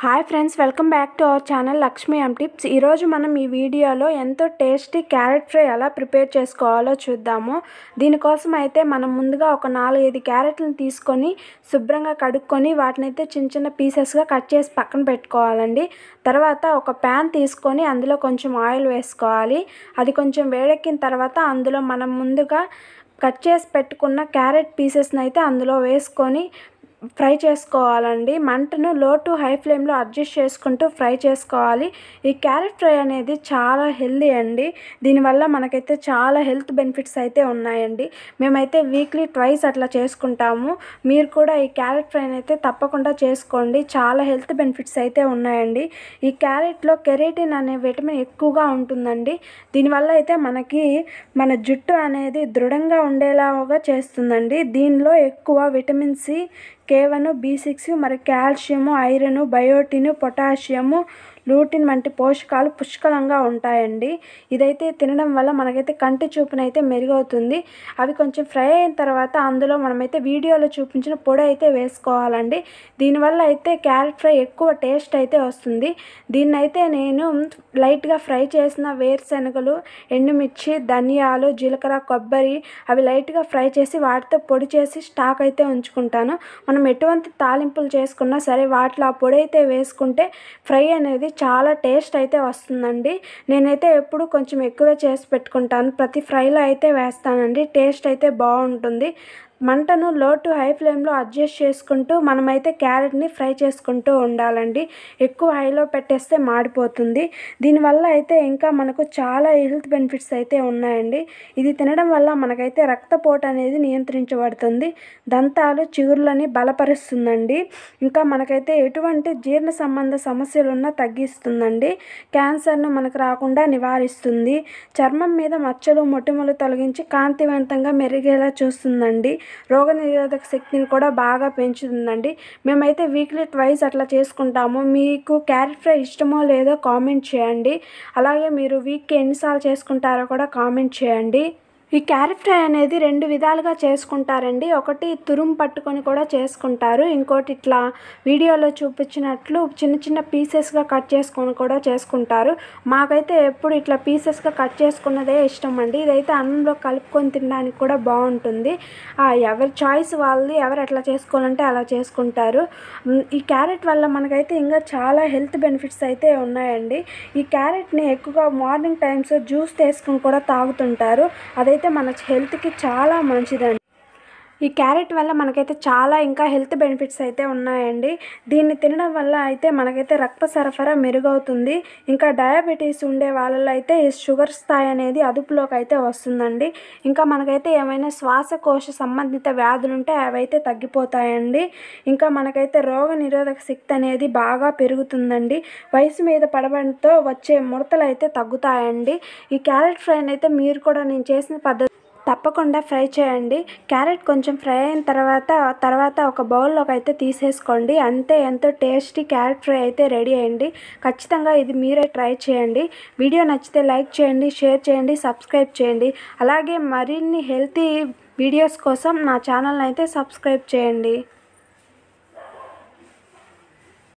Hi friends, welcome back to our channel Lakshmi M tips. ఈరోజు మనం ఈ వీడియోలో ఎంతో టేస్టీ క్యారెట్ ఫ్రై ఎలా ప్రిపేర్ చేసుకోవాలో చూద్దాము. దీనికోసం అయితే మనం ముందుగా ఒక 4-5 క్యారెట్లను తీసుకొని శుభ్రంగా కడుక్కొని వాటిని అయితే చిన్న చిన్న పీసెస్గా కట్ చేసి పక్కన పెట్టుకోవాలండి. తర్వాత ఒక ప్యాన్ తీసుకొని అందులో కొంచెం ఆయిల్ వేసుకోవాలి. అది కొంచెం వేడెక్కిన తర్వాత అందులో మనం ముందుగా కట్ చేసి పెట్టుకున్న క్యారెట్ పీసెస్ని అయితే అందులో వేసుకొని ఫ్రై చేసుకోవాలండి. మంటను లో టు హై ఫ్లేమ్లో అడ్జస్ట్ చేసుకుంటూ ఫ్రై చేసుకోవాలి. ఈ క్యారెట్ ఫ్రై అనేది చాలా హెల్దీ అండి. దీనివల్ల మనకైతే చాలా హెల్త్ బెనిఫిట్స్ అయితే ఉన్నాయండి. మేమైతే వీక్లీ ట్వైస్ అట్లా చేసుకుంటాము. మీరు కూడా ఈ క్యారెట్ ఫ్రైని అయితే తప్పకుండా చేసుకోండి. చాలా హెల్త్ బెనిఫిట్స్ అయితే ఉన్నాయండి. ఈ క్యారెట్లో కెరటిన్ అనే విటమిన్ ఎక్కువగా ఉంటుందండి. దీనివల్ల అయితే మన జుట్టు అనేది దృఢంగా ఉండేలాగా చేస్తుందండి. దీనిలో ఎక్కువ విటమిన్ సి, K1, B6 మరి calcium, iron, biotin, potassium, lutein వంటి పోషకాలు పుష్కలంగా ఉంటాయండి. ఇదైతే తినడం వల్ల మనకైతే కంటి చూపునైతే మెరుగవుతుంది. అవి కొంచెం ఫ్రై అయిన తర్వాత అందులో మనమైతే వీడియోలో చూపించిన పొడి అయితే వేసుకోవాలండి. దీనివల్ల అయితే క్యారెట్ ఫ్రై ఎక్కువ టేస్ట్ అయితే వస్తుంది. దీన్నైతే నేను లైట్గా ఫ్రై చేసిన వేరుశనగలు, ఎండుమిర్చి, ధనియాలు, జీలకర్ర, కొబ్బరి అవి లైట్గా ఫ్రై చేసి వాటితో పొడి చేసి స్టాక్ అయితే ఉంచుకుంటాను. మనం ఎటువంటి తాలింపులు చేసుకున్నా సరే వాటిలో ఆ పొడి అయితే వేసుకుంటే ఫ్రై అనేది చాలా టేస్ట్ అయితే వస్తుందండి. నేనైతే ఎప్పుడు కొంచెం ఎక్కువే చేసి పెట్టుకుంటాను. ప్రతి ఫ్రైలో అయితే వేస్తానండి. టేస్ట్ అయితే బాగుంటుంది. మంటను లో టు హై ఫ్లేమ్లో అడ్జస్ట్ చేసుకుంటూ మనమైతే క్యారెట్ని ఫ్రై చేసుకుంటూ ఉండాలండి. ఎక్కువ హైలో పెట్టేస్తే మాడిపోతుంది. దీనివల్ల అయితే ఇంకా మనకు చాలా హెల్త్ బెనిఫిట్స్ అయితే ఉన్నాయండి. ఇది తినడం వల్ల మనకైతే రక్తపోటు అనేది నియంత్రించబడుతుంది. దంతాలు, చిగుర్లని బలపరుస్తుందండి. ఇంకా మనకైతే ఎటువంటి జీర్ణ సంబంధ సమస్యలున్నా తగ్గిస్తుందండి. క్యాన్సర్ను మనకు రాకుండా నివారిస్తుంది. చర్మం మీద మచ్చలు, మొటిమలు తొలగించి కాంతివంతంగా మెరిగేలా చూస్తుందండి. రోగనిరోధక శక్తిని కూడా బాగా పెంచుతుందండి. మేమైతే వీక్లీ ట్వైస్ అట్లా చేసుకుంటాము. మీకు క్యారెట్ ఫ్రై ఇష్టమో లేదో కామెంట్ చేయండి. అలాగే మీరు వీక్కి ఎన్నిసార్లు చేసుకుంటారో కూడా కామెంట్ చేయండి. ఈ క్యారెట్ ఫ్రై అనేది 2 విధాలుగా చేసుకుంటారండి. ఒకటి తురుము పట్టుకొని కూడా చేసుకుంటారు. ఇంకోటి ఇట్లా వీడియోలో చూపించినట్లు చిన్న చిన్న పీసెస్గా కట్ చేసుకొని కూడా చేసుకుంటారు. మాకైతే ఎప్పుడు ఇట్లా పీసెస్గా కట్ చేసుకున్నదే ఇష్టం అండి. ఇదైతే అన్నంలో కలుపుకొని తినడానికి కూడా బాగుంటుంది. ఎవరి చాయిస్ వాళ్ళది, ఎవరు ఎట్లా చేసుకోవాలంటే అలా చేసుకుంటారు. ఈ క్యారెట్ వల్ల మనకైతే ఇంకా చాలా హెల్త్ బెనిఫిట్స్ అయితే ఉన్నాయండి. ఈ క్యారెట్ని ఎక్కువగా మార్నింగ్ టైమ్స్ జ్యూస్ చేసుకుని కూడా తాగుతుంటారు. అదైతే మన హెల్త్కి చాలా మంచిదండి. ఈ క్యారెట్ వల్ల మనకైతే చాలా ఇంకా హెల్త్ బెనిఫిట్స్ అయితే ఉన్నాయండి. దీన్ని తినడం వల్ల అయితే మనకైతే రక్త సరఫరా మెరుగవుతుంది. ఇంకా డయాబెటీస్ ఉండే వాళ్ళలో అయితే షుగర్ స్థాయి అనేది అదుపులోకి అయితే వస్తుందండి. ఇంకా మనకైతే ఏమైనా శ్వాసకోశ సంబంధిత వ్యాధులు ఉంటే అవైతే తగ్గిపోతాయండి. ఇంకా మనకైతే రోగ నిరోధక శక్తి అనేది బాగా పెరుగుతుందండి. వయసు మీద పడడంతో వచ్చే ముడతలు అయితే తగ్గుతాయండి. ఈ క్యారెట్ ఫ్రైని అయితే మీరు కూడా నేను చేసిన పద్ధతి తప్పకుండా ఫ్రై చేయండి. క్యారెట్ కొంచెం ఫ్రై అయిన తర్వాత ఒక బౌల్లోకి అయితే తీసేసుకోండి. అంతే, ఎంతో టేస్టీ క్యారెట్ ఫ్రై అయితే రెడీ అయ్యింది. ఖచ్చితంగా ఇది మీరే ట్రై చేయండి. వీడియో నచ్చితే లైక్ చేయండి, షేర్ చేయండి, సబ్స్క్రైబ్ చేయండి. అలాగే మరిన్ని హెల్తీ వీడియోస్ కోసం నా ఛానల్ని అయితే సబ్స్క్రైబ్ చేయండి.